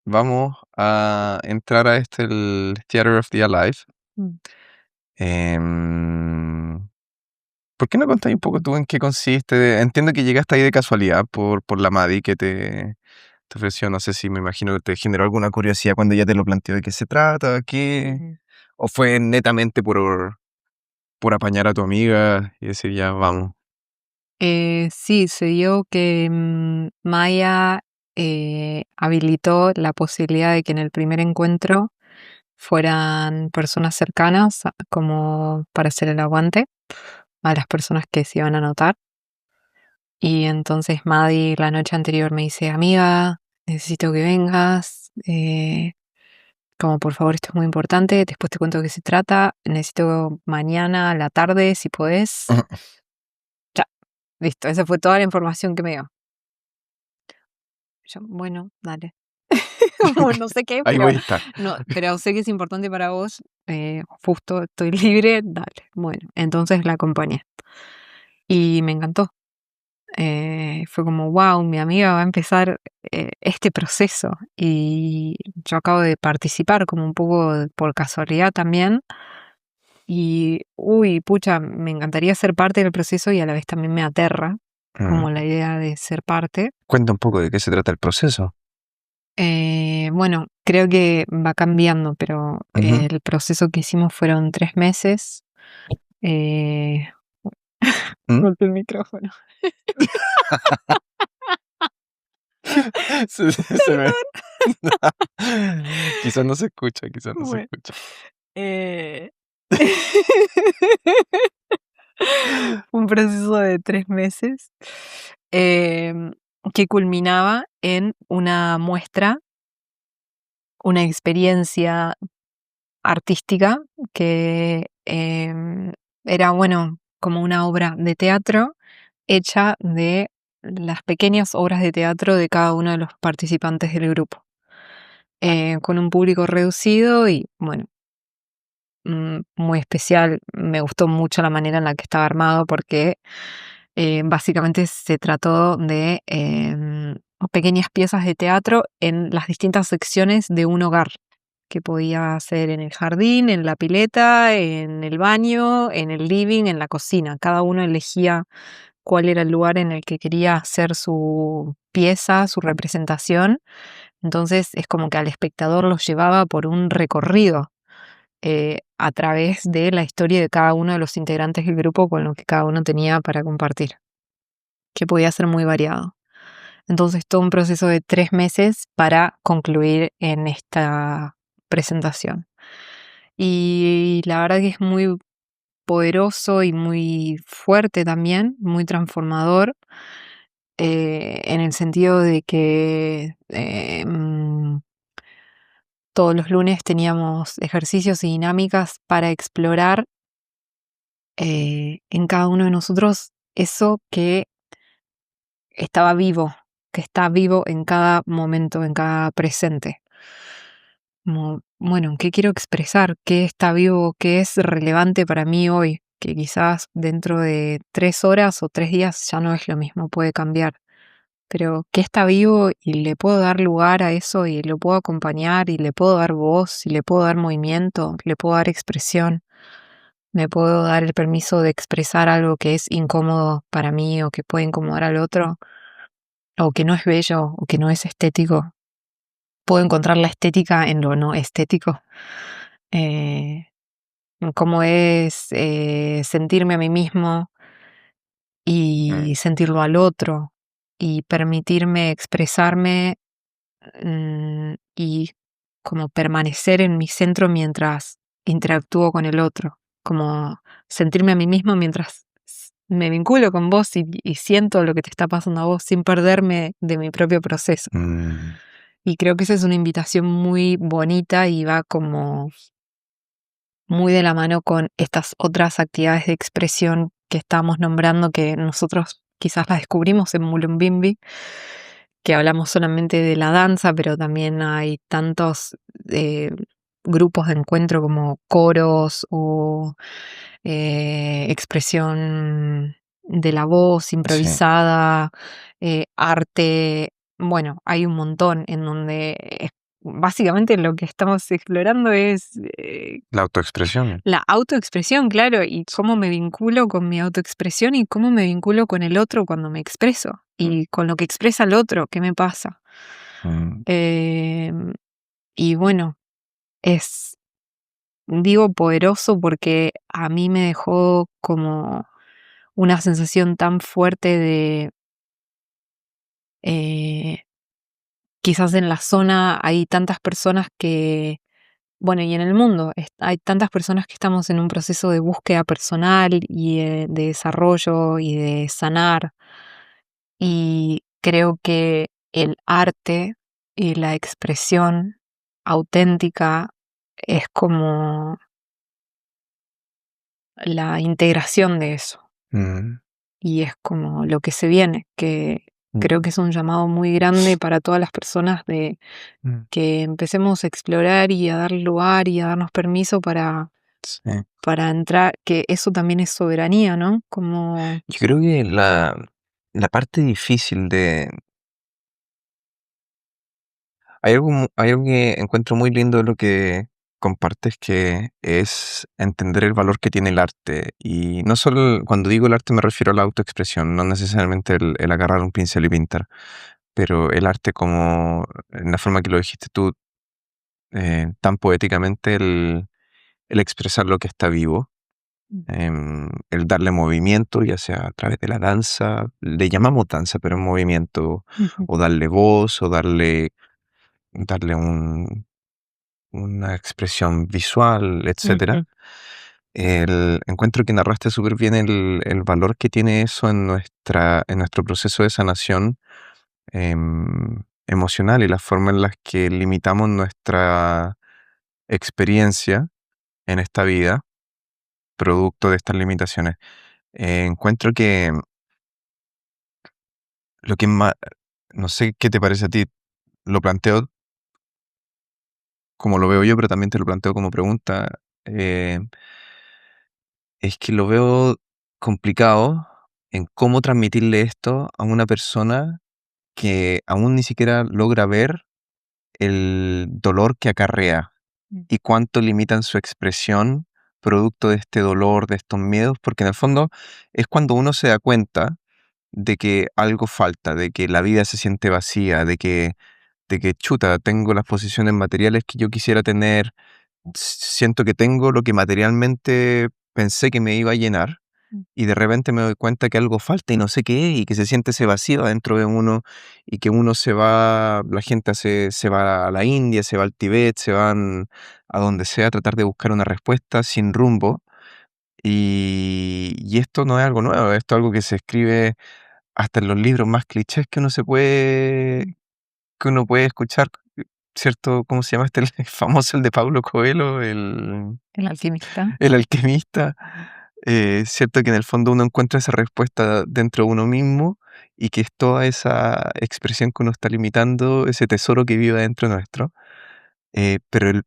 vamos a entrar a el Theater of the Alive. Mm. Em, ¿Por qué no contáis un poco tú en qué consiste? Entiendo que llegaste ahí de casualidad por la Maddie que te ofreció, no sé si me imagino que te generó alguna curiosidad cuando ya te lo planteó de qué se trata, Ujú. o fue netamente por apañar a tu amiga y decir ya vamos. Sí, se dio que Maya habilitó la posibilidad de que en el primer encuentro fueran personas cercanas como para hacer el aguante a las personas que se iban a anotar. Y entonces Maddie la noche anterior me dice, amiga, necesito que vengas, como por favor esto es muy importante, después te cuento de qué se trata, necesito mañana a la tarde si podés. Ya, listo, esa fue toda la información que me dio. Yo, bueno, dale. No sé qué, Ahí voy a estar. pero sé que es importante para vos. Justo estoy libre, dale. Bueno, entonces la acompañé. Y me encantó. Fue como, wow, mi amiga va a empezar este proceso. Y yo acabo de participar como un poco por casualidad también. Y, uy, pucha, me encantaría ser parte del proceso y a la vez también me aterra como la idea de ser parte. Cuenta un poco de qué se trata el proceso. Bueno, creo que va cambiando, pero Ujú. el proceso que hicimos fueron 3 meses. Eh, ¿Mm? Golpeé el micrófono. Se me... Perdón. Quizás no se escucha, quizás no se Bueno, escucha. eh, un proceso de 3 meses que culminaba en una muestra, una experiencia artística que era, bueno, como una obra de teatro hecha de las pequeñas obras de teatro de cada uno de los participantes del grupo, con un público reducido y, bueno, muy especial. Me gustó mucho la manera en la que estaba armado porque básicamente se trató de pequeñas piezas de teatro en las distintas secciones de un hogar, que podía ser en el jardín, en la pileta, en el baño, en el living, en la cocina. Cada uno elegía cuál era el lugar en el que quería hacer su pieza, su representación. Entonces es como que al espectador los llevaba por un recorrido a través de la historia de cada uno de los integrantes del grupo con lo que cada uno tenía para compartir, que podía ser muy variado. Entonces todo un proceso de 3 meses para concluir en esta presentación. Y la verdad que es muy poderoso y muy fuerte también, muy transformador, en el sentido de que todos los lunes teníamos ejercicios y dinámicas para explorar en cada uno de nosotros eso que estaba vivo, que está vivo en cada momento, en cada presente. Como, bueno, ¿qué quiero expresar? ¿Qué está vivo? ¿Qué es relevante para mí hoy? Que quizás dentro de 3 horas o 3 días ya no es lo mismo, puede cambiar. Pero ¿qué está vivo y le puedo dar lugar a eso y lo puedo acompañar y le puedo dar voz y le puedo dar movimiento, le puedo dar expresión? Me puedo dar el permiso de expresar algo que es incómodo para mí o que puede incomodar al otro, o que no es bello o que no es estético. Puedo encontrar la estética en lo no estético. Eh, Cómo es sentirme a mí mismo y sentirlo al otro y permitirme expresarme y como permanecer en mi centro mientras interactúo con el otro, como sentirme a mí mismo mientras me vinculo con vos y siento lo que te está pasando a vos sin perderme de mi propio proceso. Mm, Y creo que esa es una invitación muy bonita y va como muy de la mano con estas otras actividades de expresión que estábamos nombrando, que nosotros quizás las descubrimos en Mullumbimby, que hablamos solamente de la danza, pero también hay tantos eh, grupos de encuentro como coros o expresión de la voz sí. improvisada, arte. Bueno, hay un montón en donde básicamente lo que estamos explorando es La autoexpresión. la autoexpresión, claro, y cómo me vinculo con mi autoexpresión y cómo me vinculo con el otro cuando me expreso y con lo que expresa el otro, qué me pasa. Mm, Em, y bueno, es, digo poderoso porque a mí me dejó como una sensación tan fuerte de eh, quizás en la zona hay tantas personas que, bueno, y en el mundo hay tantas personas que estamos en un proceso de búsqueda personal y de desarrollo y de sanar. Y creo que el arte y la expresión auténtica es como la integración de eso. mm, Y es como lo que se viene, que mm, creo que es un llamado muy grande para todas las personas de mm, que empecemos a explorar y a dar lugar y a darnos permiso sí. para entrar, que eso también es soberanía, ¿no? Como Yo creo que la parte difícil de... hay algo que encuentro muy lindo de lo que compartes, que es entender el valor que tiene el arte. Y no solo, cuando digo el arte me refiero a la autoexpresión, no necesariamente el agarrar un pincel y pintar, pero el arte como, en la forma que lo dijiste tú, tan poéticamente, el expresar lo que está vivo, el darle movimiento, ya sea a través de la danza, le llamamos danza, pero en movimiento, ujú, o darle voz, o darle una expresión visual, etcétera. ujú, Encuentro que narraste súper bien el valor que tiene eso en nuestro proceso de sanación emocional y la forma en la que limitamos nuestra experiencia en esta vida, producto de estas limitaciones. Encuentro que lo que más, no sé qué te parece a ti, lo planteo como lo veo yo, pero también te lo planteo como pregunta. eh, es que lo veo complicado en cómo transmitirle esto a una persona que aún ni siquiera logra ver el dolor que acarrea mm, y cuánto limitan su expresión producto de este dolor, de estos miedos, porque en el fondo es cuando uno se da cuenta de que algo falta, de que la vida se siente vacía, de que chuta, tengo las posiciones materiales que yo quisiera tener, siento que tengo lo que materialmente pensé que me iba a llenar mm, y de repente me doy cuenta que algo falta y no sé qué, y que se siente ese vacío adentro de uno, y que uno se va, la gente se va a la India, se va al Tíbet, se van a donde sea a tratar de buscar una respuesta sin rumbo. Y esto no es algo nuevo, esto es algo que se escribe hasta en los libros más clichés mm. que uno puede escuchar, ¿cierto? ¿Cómo se llama este? El famoso, el de Pablo Coelho, El alquimista. el alquimista. Cierto que en el fondo uno encuentra esa respuesta dentro de uno mismo y que es toda esa expresión que uno está limitando, ese tesoro que vive dentro nuestro. Eh, pero, el,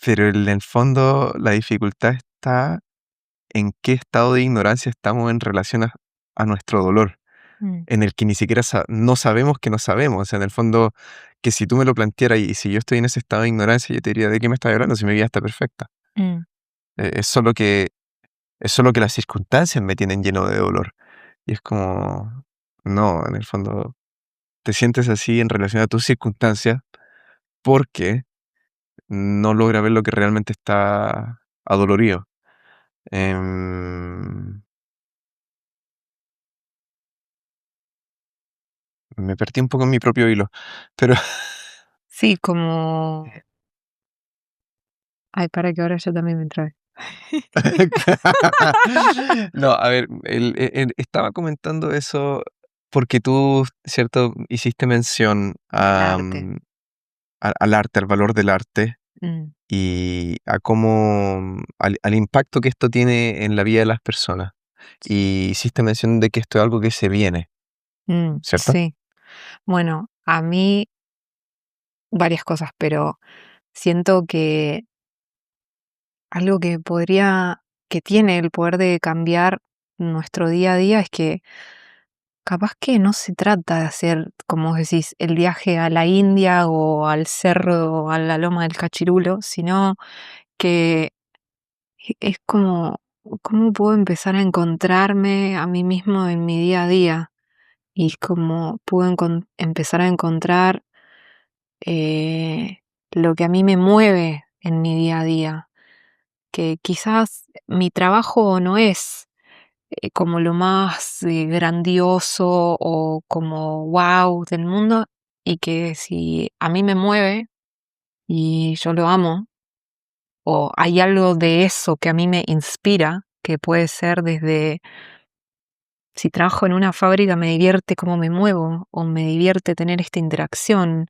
pero en el fondo la dificultad está en qué estado de ignorancia estamos en relación a nuestro dolor, Mm, en el que ni siquiera no sabemos que no sabemos. O sea, en el fondo, que si tú me lo plantearas y si yo estoy en ese estado de ignorancia, yo te diría, ¿de qué me estás hablando si mi vida está perfecta? mm, Eh, es solo que, es solo que las circunstancias me tienen lleno de dolor. Y es como, no, en el fondo, te sientes así en relación a tus circunstancias porque no logra ver lo que realmente está adolorido. Em, Me perdí un poco en mi propio hilo, pero sí, como ay, para que ahora yo también me trae. no, a ver, estaba comentando eso porque tú, ¿cierto? Hiciste mención Del a, arte. al arte, al valor del arte Mm, y a cómo, al impacto que esto tiene en la vida de las personas. Y hiciste mención de que esto es algo que se viene, ¿cierto? sí. Bueno, a mí varias cosas, pero siento que algo que tiene el poder de cambiar nuestro día a día es que capaz que no se trata de hacer, como vos decís, el viaje a la India o al cerro o a la loma del Cachirulo, sino que es como, ¿cómo puedo empezar a encontrarme a mí mismo en mi día a día? Y cómo puedo empezar a encontrar eh, lo que a mí me mueve en mi día a día, que quizás mi trabajo no es como lo más grandioso o como wow del mundo, y que si a mí me mueve y yo lo amo, o hay algo de eso que a mí me inspira, que puede ser desde, si trabajo en una fábrica me divierte cómo me muevo, o me divierte tener esta interacción,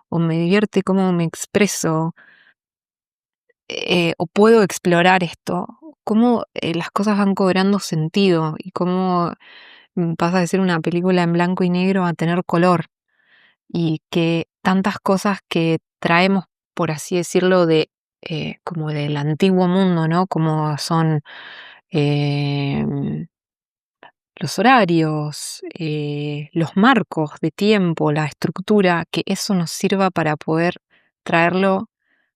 o me divierte cómo me expreso, o puedo explorar esto, cómo las cosas van cobrando sentido y cómo pasa de ser una película en blanco y negro a tener color, y que tantas cosas que traemos, por así decirlo, de como del antiguo mundo, ¿no? Como son em, los horarios, los marcos de tiempo, la estructura, que eso nos sirva para poder traerlo,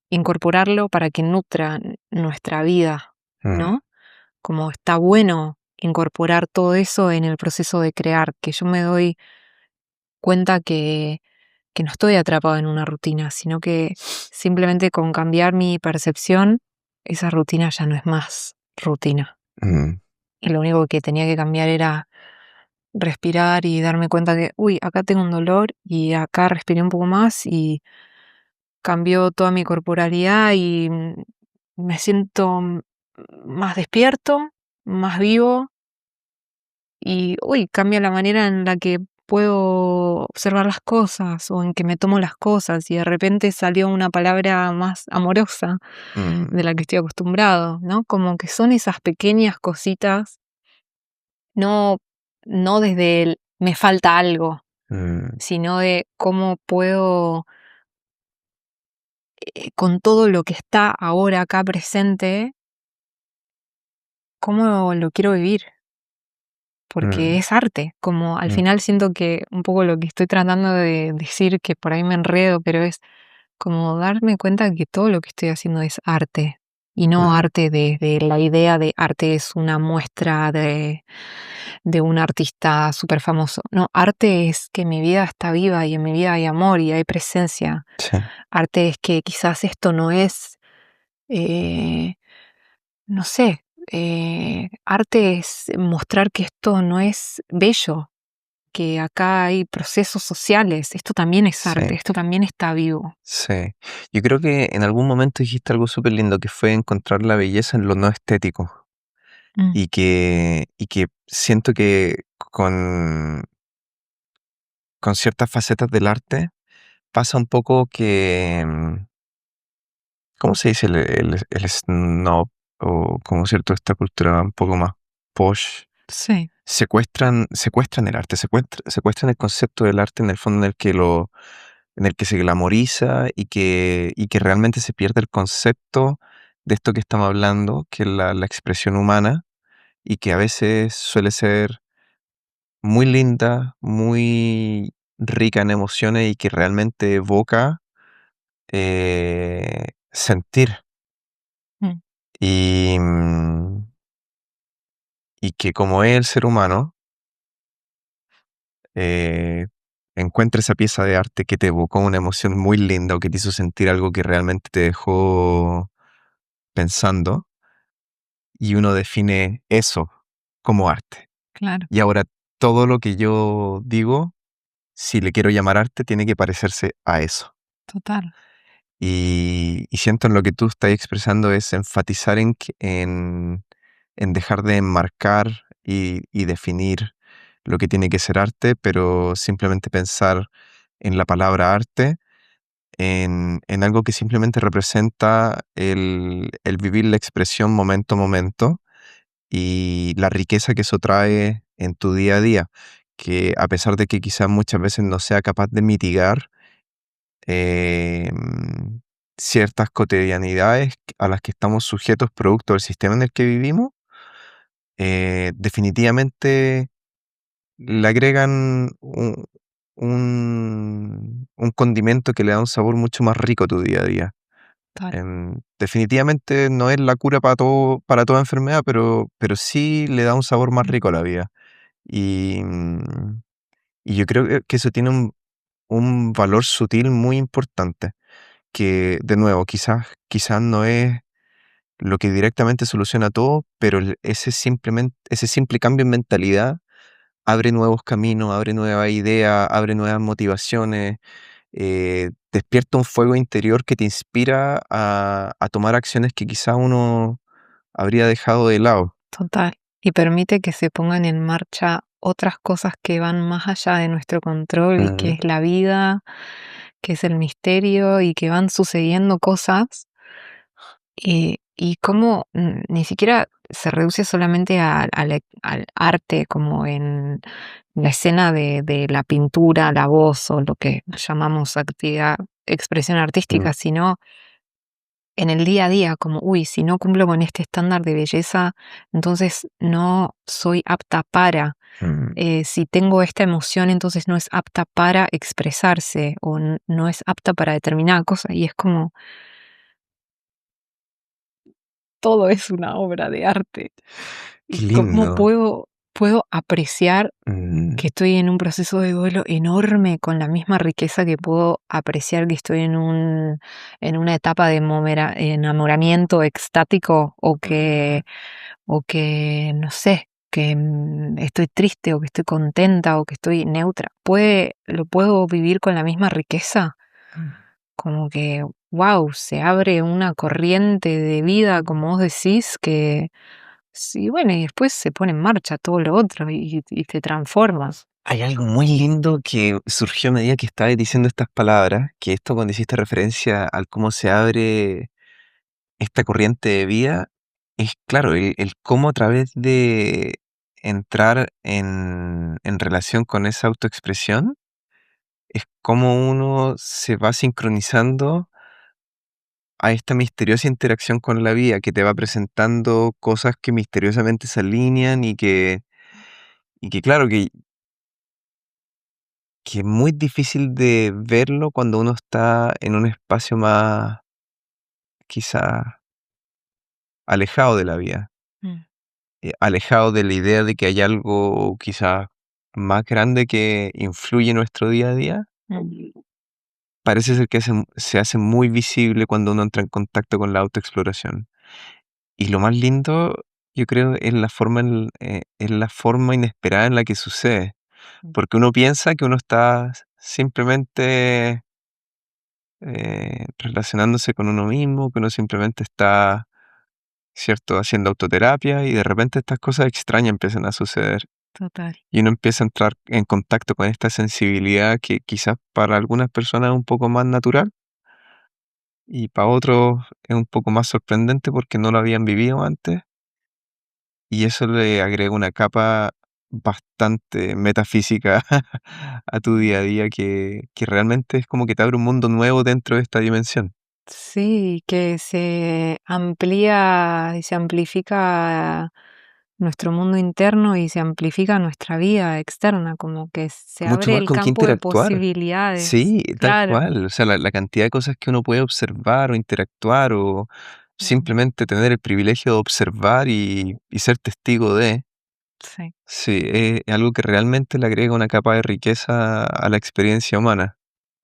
incorporarlo para que nutra nuestra vida, Mm, ¿no? Como está bueno incorporar todo eso en el proceso de crear, que yo me doy cuenta que no estoy atrapada en una rutina, sino que simplemente con cambiar mi percepción, esa rutina ya no es más rutina. mm, Y lo único que tenía que cambiar era respirar y darme cuenta que, uy, acá tengo un dolor y acá respiré un poco más y cambió toda mi corporalidad y me siento más despierto, más vivo y, uy, cambia la manera en la que puedo observar las cosas o en que me tomo las cosas y de repente salió una palabra más amorosa mm, de la que estoy acostumbrado, ¿no? Como que son esas pequeñas cositas, no, no desde el me falta algo, mm, sino de cómo puedo, con todo lo que está ahora acá presente, cómo lo quiero vivir, porque mm, es arte, como al mm, final siento que un poco lo que estoy tratando de decir, que por ahí me enredo, pero es como darme cuenta que todo lo que estoy haciendo es arte. Y no mm, arte desde la idea de arte es una muestra de un artista súper famoso. No, arte es que mi vida está viva y en mi vida hay amor y hay presencia. sí, Arte es que quizás esto no es, eh, no sé, arte es mostrar que esto no es bello, que acá hay procesos sociales, esto también es arte, sí, esto también está vivo. sí. Yo creo que en algún momento dijiste algo súper lindo, que fue encontrar la belleza en lo no estético. Mm, Y que siento que con ciertas facetas del arte pasa un poco que, ¿cómo se dice el snob? O como cierto, esta cultura un poco más posh, sí, secuestran el arte, secuestran el concepto del arte en el fondo, en el que se glamoriza y que realmente se pierde el concepto de esto que estamos hablando, que es la expresión humana, y que a veces suele ser muy linda, muy rica en emociones y que realmente evoca sentir. mm, Y, y que como es el ser humano, eh, encuentra esa pieza de arte que te evocó una emoción muy linda o que te hizo sentir algo que realmente te dejó pensando, y uno define eso como arte. claro, Y ahora todo lo que yo digo, si le quiero llamar arte, tiene que parecerse a eso. total, Y siento en lo que tú estás expresando es enfatizar en dejar de enmarcar y definir lo que tiene que ser arte, pero simplemente pensar en la palabra arte, en algo que simplemente representa el vivir la expresión momento a momento y la riqueza que eso trae en tu día a día, que a pesar de que quizás muchas veces no sea capaz de mitigar em, ciertas cotidianidades a las que estamos sujetos producto del sistema en el que vivimos, definitivamente le agregan un condimento que le da un sabor mucho más rico a tu día a día. Total. Definitivamente no es la cura para toda enfermedad, pero sí le da un sabor más Mm, rico a la vida. Y, y yo creo que eso tiene un valor sutil muy importante, que de nuevo, quizás no es lo que directamente soluciona todo, pero ese simple cambio en mentalidad abre nuevos caminos, abre nuevas ideas, abre nuevas motivaciones, despierta un fuego interior que te inspira a tomar acciones que quizá uno habría dejado de lado. total. Y permite que se pongan en marcha otras cosas que van más allá de nuestro control y que Mm, es la vida, que es el misterio y que van sucediendo cosas. Y cómo ni siquiera se reduce solamente al arte, como en la escena de la pintura, la voz o lo que llamamos actividad, expresión mm, artística, sino en el día a día, como, uy, si no cumplo con este estándar de belleza, entonces no soy apta para. mm. Si tengo esta emoción, entonces no es apta para expresarse o no es apta para determinada cosa. Y es como, todo es una obra de arte. Qué Y cómo lindo. puedo apreciar Mm, que estoy en un proceso de duelo enorme con la misma riqueza que puedo apreciar que estoy en una etapa de enamoramiento extático o que, no sé, que estoy triste o que estoy contenta o que estoy neutra. ¿Lo puedo vivir con la misma riqueza? Como que, wow, se abre una corriente de vida, como vos decís, que sí, bueno, y después se pone en marcha todo lo otro y te transformas. Hay algo muy lindo que surgió a medida que estabas diciendo estas palabras, que esto cuando hiciste referencia al cómo se abre esta corriente de vida, es claro, el cómo a través de entrar en relación con esa autoexpresión, es como uno se va sincronizando a esta misteriosa interacción con la vida, que te va presentando cosas que misteriosamente se alinean y que claro, que es muy difícil de verlo cuando uno está en un espacio más quizás alejado de la vida, Mm, alejado de la idea de que hay algo quizás más grande que influye en nuestro día a día. mm, Parece ser que se hace muy visible cuando uno entra en contacto con la autoexploración. Y lo más lindo, yo creo, es la forma inesperada en la que sucede, mm, porque uno piensa que uno está simplemente relacionándose con uno mismo, que uno simplemente está, ¿cierto?, haciendo autoterapia y de repente estas cosas extrañas empiezan a suceder total, y uno empieza a entrar en contacto con esta sensibilidad que quizás para algunas personas es un poco más natural y para otros es un poco más sorprendente porque no lo habían vivido antes y eso le agrega una capa bastante metafísica a tu día a día que realmente es como que te abre un mundo nuevo dentro de esta dimensión. sí, que se amplía y se amplifica nuestro mundo interno y se amplifica nuestra vida externa, como que se Mucho abre más el con qué campo de interactuar. posibilidades. Sí, tal Claro. cual. O sea, la cantidad de cosas que uno puede observar o interactuar o Mm, simplemente tener el privilegio de observar y ser testigo de, sí. sí, es algo que realmente le agrega una capa de riqueza a la experiencia humana.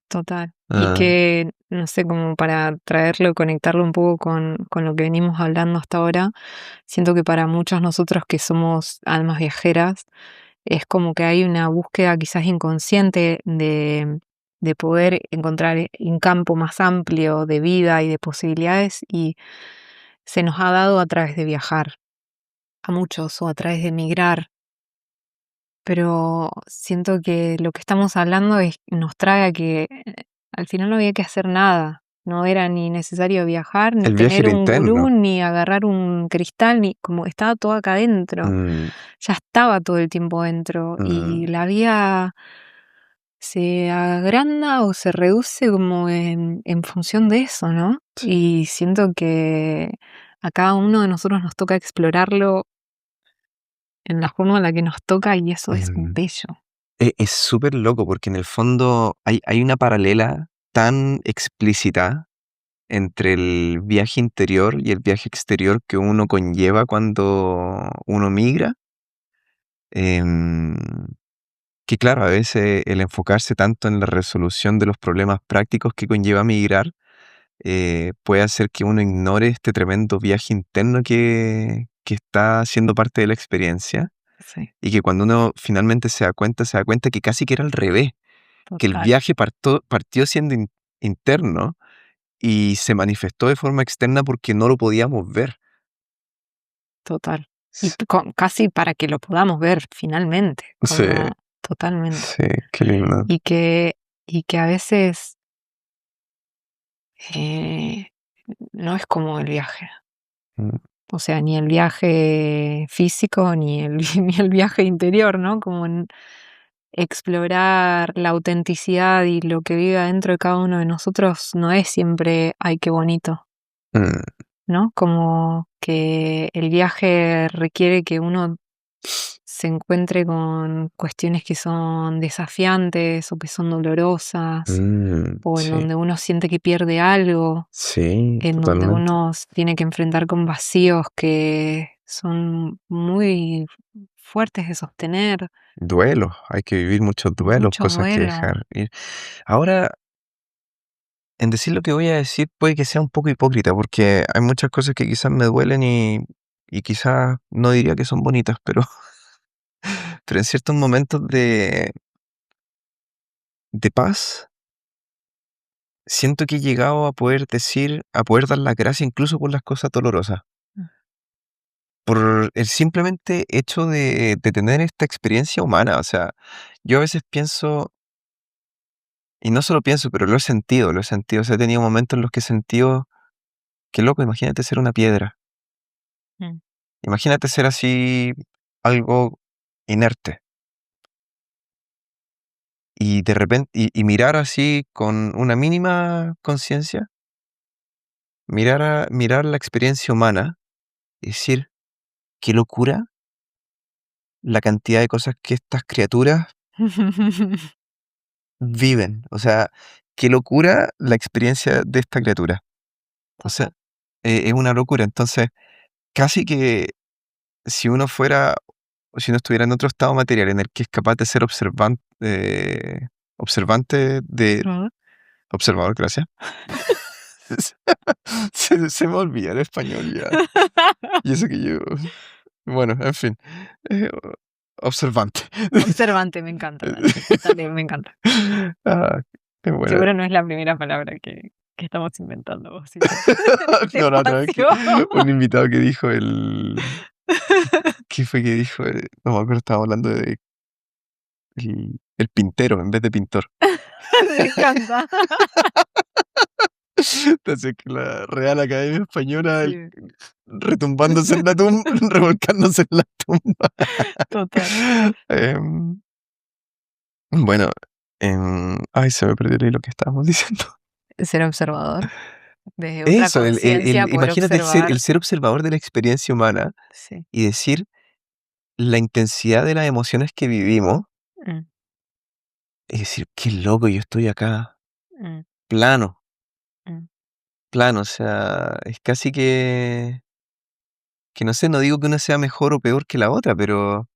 Total. Y Ah, que, no sé, como para traerlo, conectarlo un poco con lo que venimos hablando hasta ahora, siento que para muchos nosotros que somos almas viajeras, es como que hay una búsqueda quizás inconsciente de poder encontrar un campo más amplio de vida y de posibilidades y se nos ha dado a través de viajar, a muchos, o a través de emigrar, pero siento que lo que estamos hablando nos trae a que al final no había que hacer nada. No era ni necesario viajar, ni el viaje tener era un gurú, interno. ni agarrar un cristal, ni como estaba todo acá adentro. Mm, Ya estaba todo el tiempo dentro y mm, la vida se agranda o se reduce como en función de eso, ¿no? sí. Y siento que a cada uno de nosotros nos toca explorarlo en la forma en la que nos toca y eso es Em, bello. Es súper loco porque en el fondo hay una paralela tan explícita entre el viaje interior y el viaje exterior que uno conlleva cuando uno migra, em, que claro, a veces el enfocarse tanto en la resolución de los problemas prácticos que conlleva migrar puede hacer que uno ignore este tremendo viaje interno que está siendo parte de la experiencia Sí, y que cuando uno finalmente se da cuenta que casi que era al revés, que el total, viaje partió siendo interno y se manifestó de forma externa porque no lo podíamos ver. total. Y S- casi para que lo podamos ver finalmente, Sí, como totalmente. sí, qué lindo. Y que, y que a veces eh, no es como el viaje. Mm, O sea, ni el viaje físico ni el, ni el viaje interior, ¿no? Como en explorar la autenticidad y lo que vive adentro de cada uno de nosotros no es siempre, ay, qué bonito, mm, ¿no? Como que el viaje requiere que uno se encuentre con cuestiones que son desafiantes o que son dolorosas, o en sí, donde uno siente que pierde algo, sí, en donde totalmente. uno tiene que enfrentar con vacíos que son muy fuertes de sostener, Duelos, hay que vivir muchos duelos, mucho cosas que duelo. dejar ir. Ahora, en decir lo que voy a decir puede que sea un poco hipócrita, porque hay muchas cosas que quizás me duelen y quizás no diría que son bonitas, pero, pero en ciertos momentos de paz, siento que he llegado a poder decir, a poder dar las gracias incluso por las cosas dolorosas, Mm, por el simplemente hecho de tener esta experiencia humana. O sea, yo a veces pienso, y no solo pienso, pero lo he sentido, o sea, he tenido momentos en los que he sentido, qué loco, imagínate ser una piedra. mm. Imagínate ser así algo inerte y de repente y mirar así con una mínima conciencia, mirar la experiencia humana y decir: "Qué locura la cantidad de cosas que estas criaturas viven". O sea, qué locura la experiencia de esta criatura. O sea, Total. es una locura. Entonces, casi que si uno fuera o si uno estuviera en otro estado material en el que es capaz de ser observante de Observador. observador, gracias. Se me olvida el español ya. Y eso que yo, bueno, en fin, observante. Observante, me encanta, dale. Dale, me encanta. Ah, qué buena. Seguro no es la primera palabra que estamos inventando vos y yo en este No, la otra vez que espacio. un invitado que dijo ¿qué fue que dijo? No me acuerdo, estábamos hablando de el pintero en vez de pintor. Me encanta. Entonces, que la Real Academia Española, Sí, retumbándose en la tumba, revolcándose en la tumba. total. Em, bueno, ay, se me perdió el hilo que estábamos diciendo. Ser observador, desde otra Eso, conciencia, poder imagínate observar. el ser observador de la experiencia humana Sí. y decir la intensidad de las emociones que vivimos Mm, y decir, qué loco, yo estoy acá, mm, plano, mm, plano, o sea, es casi que no sé, no digo que una sea mejor o peor que la otra, pero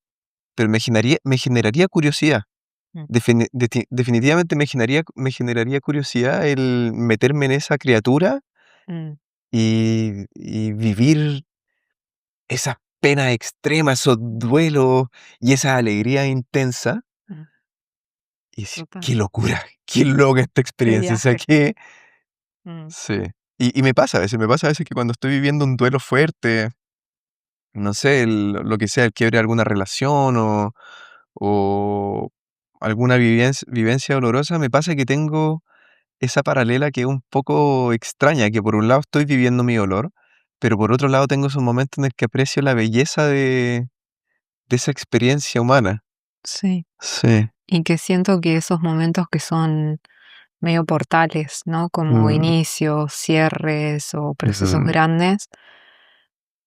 me generaría curiosidad. mm, Definitivamente me generaría curiosidad el meterme en esa criatura mm, y vivir esas penas extremas, esos duelos y esa alegría intensa mm, y decir, total. qué locura, qué loca esta Qué experiencia. O sea, viaje. que Mm, sí. Y me pasa a veces que cuando estoy viviendo un duelo fuerte, no sé, lo que sea, el quiebre de alguna relación o alguna vivencia dolorosa, me pasa que tengo esa paralela que es un poco extraña, que por un lado estoy viviendo mi dolor, pero por otro lado tengo esos momentos en el que aprecio la belleza de esa experiencia humana. sí. Sí. Y que siento que esos momentos que son medio portales, ¿no? Como Mm, inicios, cierres o procesos ujú, grandes,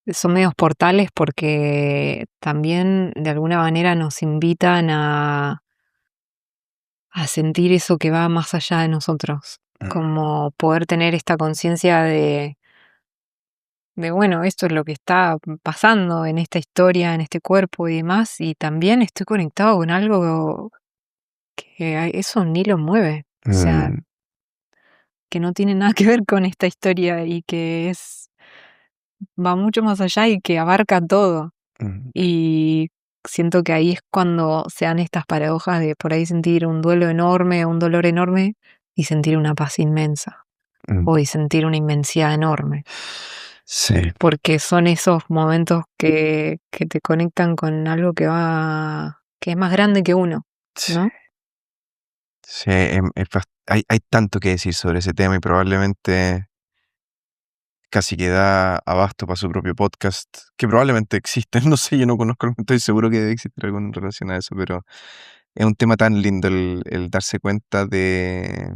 son medios portales porque también de alguna manera nos invitan a sentir eso que va más allá de nosotros, como poder tener esta conciencia de, bueno, esto es lo que está pasando en esta historia, en este cuerpo y demás, y también estoy conectado con algo que eso ni lo mueve, o sea, Mm, que no tiene nada que ver con esta historia y que va mucho más allá y que abarca todo. mm, Y siento que ahí es cuando se dan estas paradojas de por ahí sentir un duelo enorme, un dolor enorme y sentir una paz inmensa mm. o y sentir una inmensidad enorme, Sí, porque son esos momentos que te conectan con algo que es más grande que uno, sí, ¿no? sí, hay tanto que decir sobre ese tema y probablemente casi que da abasto para su propio podcast, que probablemente existe, no sé, yo no conozco, estoy seguro que debe existir algo en relación a eso, pero es un tema tan lindo el darse cuenta de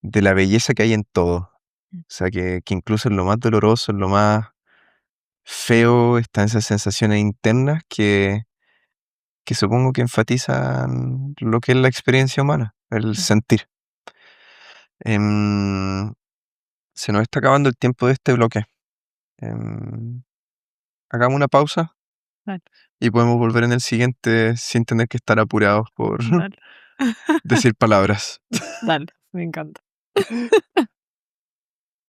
la belleza que hay en todo. Mm. O sea, que incluso en lo más doloroso, en lo más feo, están esas sensaciones internas que supongo que enfatizan lo que es la experiencia humana, el Mm. sentir. Em, Se nos está acabando el tiempo de este bloque. Em, Hagamos una pausa Dale, y podemos volver en el siguiente sin tener que estar apurados por dale. decir palabras. Dale, me encanta.